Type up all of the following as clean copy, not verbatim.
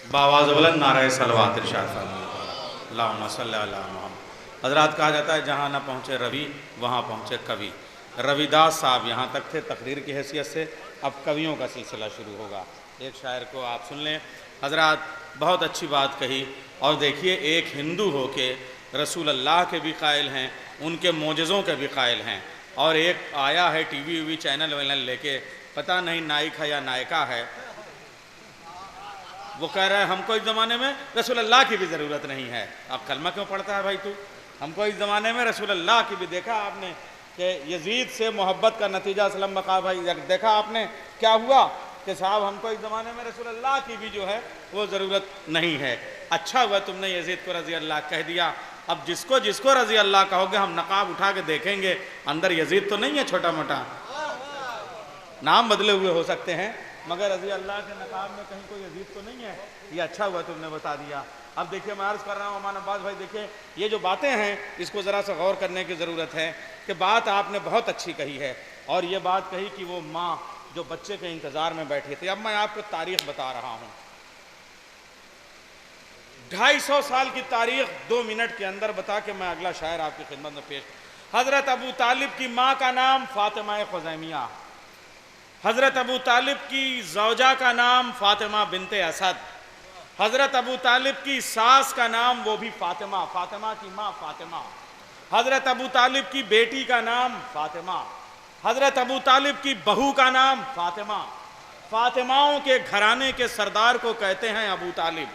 बावाज़ बुलंद नारे सलवात इरशाद फरमाइए, अल्लाहुम्मा सल्ली अला मुहम्मद। हज़रात, कहा जाता है जहाँ ना पहुँचे रवि वहाँ पहुँचे कवि। रविदास साहब यहाँ तक थे तकरीर की हैसियत से, अब कवियों का सिलसिला शुरू होगा। एक शायर को आप सुन लें। हज़रात, बहुत अच्छी बात कही। और देखिए, एक हिंदू हो के रसूल अल्लाह के भी कायल हैं, उनके मोजज़ों के भी कायल हैं, और एक आया है टीवी चैनल वैनल लेके, पता नहीं नायक है या नायिका है, वो कह रहा है हमको इस ज़माने में रसूल अल्लाह की भी ज़रूरत नहीं है। अब कलमा क्यों पढ़ता है भाई तू? हमको इस ज़माने में रसूल अल्लाह की भी। देखा आपने कि यजीद से मोहब्बत का नतीजा असलम बका भाई, देखा आपने क्या हुआ कि साहब हमको इस ज़माने में रसूल अल्लाह की भी जो है वो ज़रूरत नहीं है। अच्छा हुआ तुमने यजीद को रज़ी अल्लाह कह दिया। अब जिसको जिसको रज़ी अल्लाह कहोगे हम नकाब उठा के देखेंगे, अंदर यजीद तो नहीं है, छोटा मोटा नाम बदले हुए हो सकते हैं, मगर रज़ी अल्लाह के नकाब में कहीं कोई यजीद तो नहीं है। ये अच्छा हुआ तुमने बता दिया। अब देखिए, मैं अर्ज़ कर रहा हूँ अमान अब्बास भाई, देखिए ये जो बातें हैं इसको ज़रा सा गौर करने की ज़रूरत है कि बात आपने बहुत अच्छी कही है। और ये बात कही कि वो माँ जो बच्चे के इंतज़ार में बैठी थी। अब मैं आपको तारीख़ बता रहा हूँ, 250 साल की तारीख़ 2 मिनट के अंदर बता के मैं अगला शायर आपकी खिदमत में पेश। हज़रत अबू तालिब की माँ का नाम फ़ातिमा खुज़ैमिया, हज़रत अबू तालिब की ज़ौजा का नाम फ़ातिमा बिनते असद, हज़रत अबू तालिब की सास का नाम वो भी फ़ातिमा, फ़ातिमा की माँ फ़ातिमा, हज़रत अबू तालिब की बेटी का नाम फ़ातिमा, हज़रत अबू तालिब की बहू का नाम फ़ातिमा। फ़ातिमाओं के घराने के सरदार को कहते हैं अबू तालिब।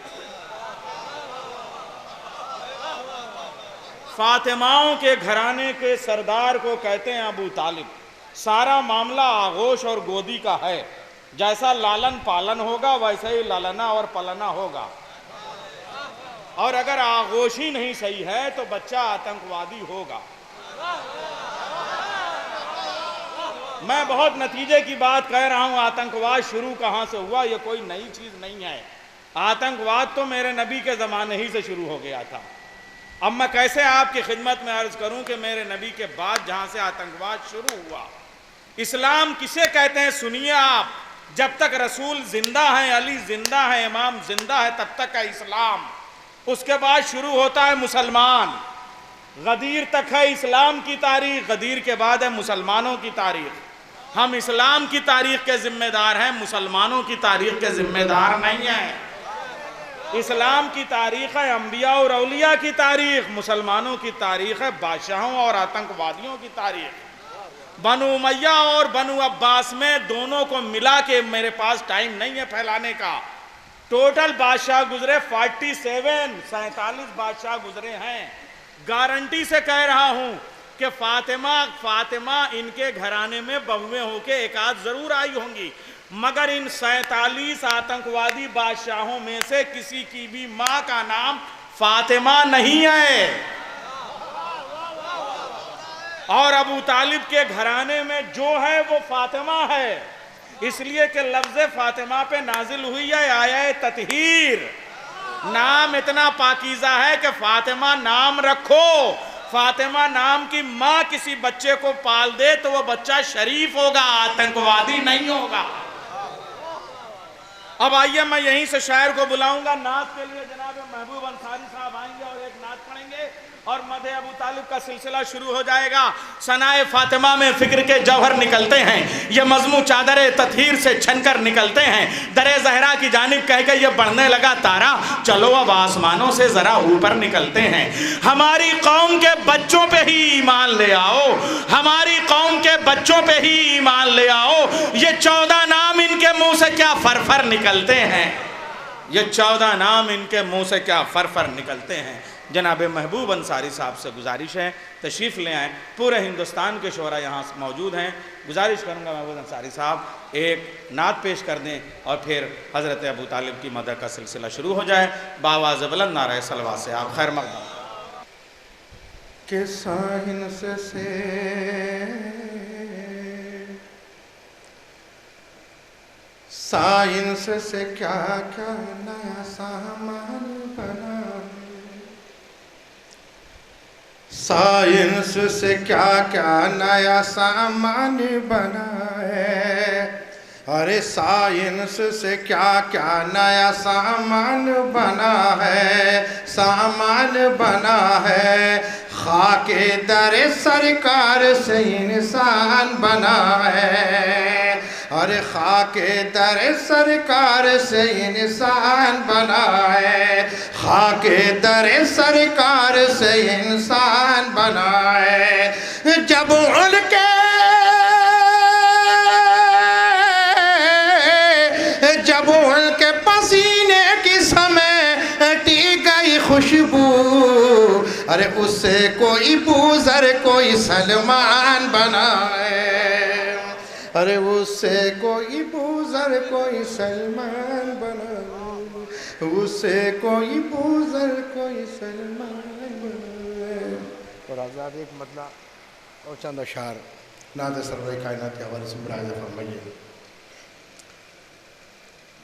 फ़ातिमाओं के घराने के सरदार को कहते हैं अबू तालिब। सारा मामला आगोश और गोदी का है। जैसा लालन पालन होगा वैसे ही लालना और पलना होगा। और अगर आगोश ही नहीं सही है तो बच्चा आतंकवादी होगा। मैं बहुत नतीजे की बात कह रहा हूं। आतंकवाद शुरू कहां से हुआ? ये कोई नई चीज नहीं है। आतंकवाद तो मेरे नबी के ज़माने ही से शुरू हो गया था। अब मैं कैसे आपकी खिदमत में अर्ज करूं कि मेरे नबी के बाद जहां से आतंकवाद शुरू हुआ। इस्लाम किसे कहते हैं? सुनिए आप, जब तक रसूल जिंदा हैं, अली जिंदा है, इमाम जिंदा है, तब तक है इस्लाम। उसके बाद शुरू होता है मुसलमान। गदीर तक है इस्लाम की तारीख, गदीर के बाद है मुसलमानों की तारीख। हम इस्लाम की तारीख के जिम्मेदार हैं, मुसलमानों की तारीख के जिम्मेदार नहीं हैं। इस्लाम की तारीख है अंबिया और औलिया की तारीख, मुसलमानों की तारीख है बादशाहों और आतंकवादियों की तारीख। बनु उमैया और बनु अब्बास में दोनों को मिला के मेरे पास टाइम नहीं है फैलाने का। टोटल बादशाह गुजरे 47 बादशाह गुजरे हैं। गारंटी से कह रहा हूं कि फातिमा इनके घराने में बहुएं होके एक आध जरूर आई होंगी, मगर इन 47 आतंकवादी बादशाहों में से किसी की भी मां का नाम फातिमा नहीं है। और अबू तालिब के घराने में जो है वो फातिमा है, इसलिए कि लफ्ज़ फातिमा पे नाजिल हुई है आया ततहीर। नाम इतना पाकीज़ा है कि फातिमा नाम रखो। फातिमा नाम की माँ किसी बच्चे को पाल दे तो वो बच्चा शरीफ होगा, आतंकवादी नहीं होगा। अब आइए, मैं यहीं से शायर को बुलाऊंगा नात के लिए। जनाब महबूब अंसारी साहब आएंगे और एक नात पढ़ेंगे और मदे अबू तालिब का सिलसिला शुरू हो जाएगा। सनाए फातिमा में फिक्र के जौहर निकलते हैं, ये मजमू चादर ततहीर से छनकर निकलते हैं। दरे जहरा की जानिब कह के ये बढ़ने लगा तारा, चलो अब आसमानों से जरा ऊपर निकलते हैं। हमारी कौम के बच्चों पे ही ईमान ले आओ, हमारी कौम के बच्चों पे ही ईमान ले आओ। ये 14 नाम इनके मुंह से क्या फरफर निकलते हैं, ये 14 नाम इनके मुंह से क्या फरफर निकलते हैं। जनाब महबूब अंसारी साहब से गुजारिश है तशरीफ़ ले आएँ। पूरे हिंदुस्तान के शोरा यहाँ मौजूद हैं। गुजारिश करूँगा महबूब अंसारी साहब एक नात पेश कर दें और फिर हज़रत अबू तालिब की मदद का सिलसिला शुरू हो जाए। बावाज़ बुलंद नारे सलवा से आप खैर मक़दम। के साइंस से क्या क्या नया सामान बना, साइंस से क्या क्या नया सामान बना है। ارے سائنس سے کیا کیا نیا سامان بنا ہے، سامان بنا ہے، خاک در سرکار سے انسان بنا ہے، ارے خاک در سرکار سے انسان بنا ہے، خاک در سرکار سے انسان بنا ہے۔ جب ان کے پسینے کی سمیٹی گئی خوشبو، ارے اس سے کوئی بوذر کوئی سلمان بنا ہے، ارے اس سے کوئی بوذر کوئی سلمان بنا ہے، اس سے کوئی بوذر کوئی سلمان بنا ہے۔ اور آزاد ایک مطلب اور چند اشعار نعت سرور کائنات کے حوالے سے ملاحظہ فرمائیے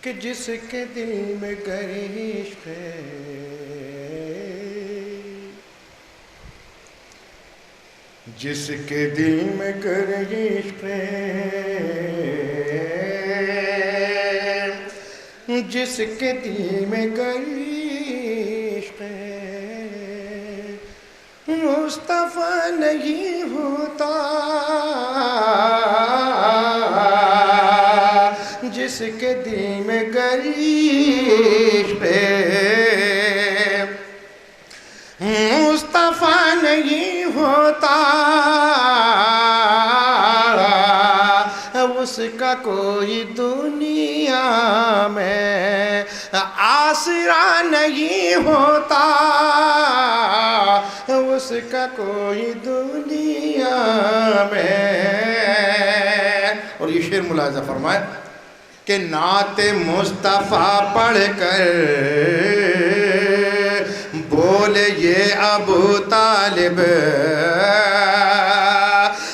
کہ جس کے دل میں گر عشق ہے، جس کے دل میں گر عشق ہے، جس کے دل میں گر عشق ہے، مصطفیٰ نہیں ہوتا، جس کے دل میں گر عشق ہے، مصطفیٰ نہیں ہوتا، اس کا کوئی دنیا میں آسرا نہیں ہوتا، اس کا کوئی دنیا میں۔ اور یہ شعر ملاحظہ فرمائے کہ نعت مصطفیٰ پڑھ کر بولے یہ ابو طالب،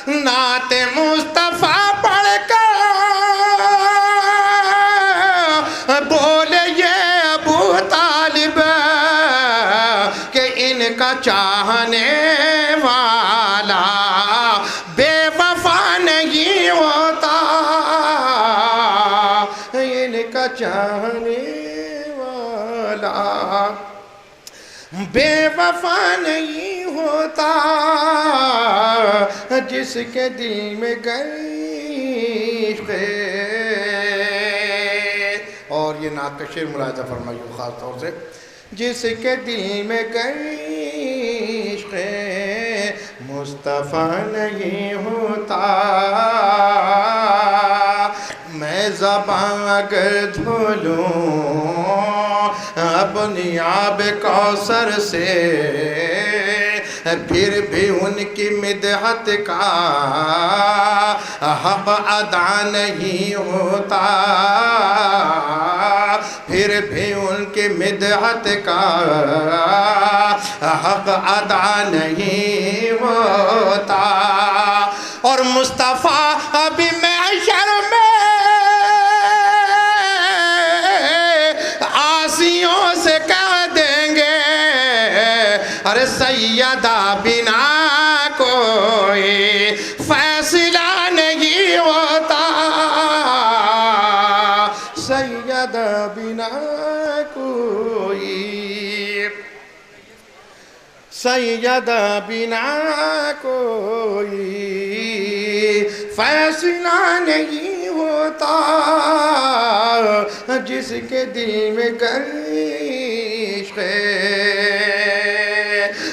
نعت مصطفیٰ پڑھ کر بولے یہ ابو طالب کہ ان کا چاہنے والا بے وفا نہیں ہوتا، ان کا چاہنے والا بے وفا نہیں ہوتا، جس کے دل میں گر عشق ہے۔ اور یہ نعت کا شعر ملاحظہ فرمائیے خاص طور سے، جس کے دل میں گر عشق ہے، مصطفیٰ نہیں ہوتا، میں زبان اگر دھولوں اپنی آب کوثر سے، پھر بھی ان کی مدحت کا حق ادا نہیں ہوتا، پھر بھی ان کی مدحت کا حق ادا نہیں ہوتا۔ اور مصطفیٰ ابھی محشر میں آسیوں سے کہہ دیں گے، ارے سیدہ بنا کوئی فیصلہ نہیں ہوتا، سیدہ بنا کوئی، سیدہ بنا کوئی فیصلہ نہیں ہوتا، جس کے دل میں گر عشق ہے،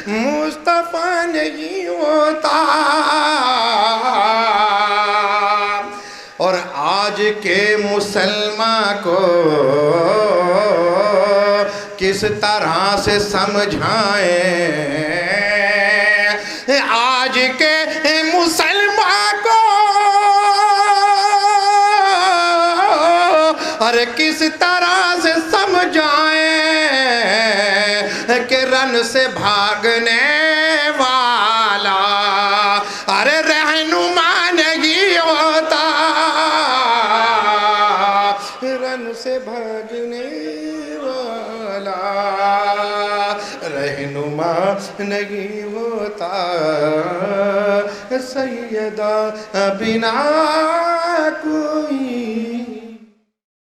مصطفیٰ نہیں ہوتا۔ اور آج کے مسلمان کو کس طرح سے سمجھائیں، آج کے مسلمان کو اور کس طرح سے سمجھائیں کہ رن سے بھاگنے والا ارے رہنما نہیں ہوتا، رن سے بھاگنے والا رہنما نہیں ہوتا، سیدہ بنا کوئی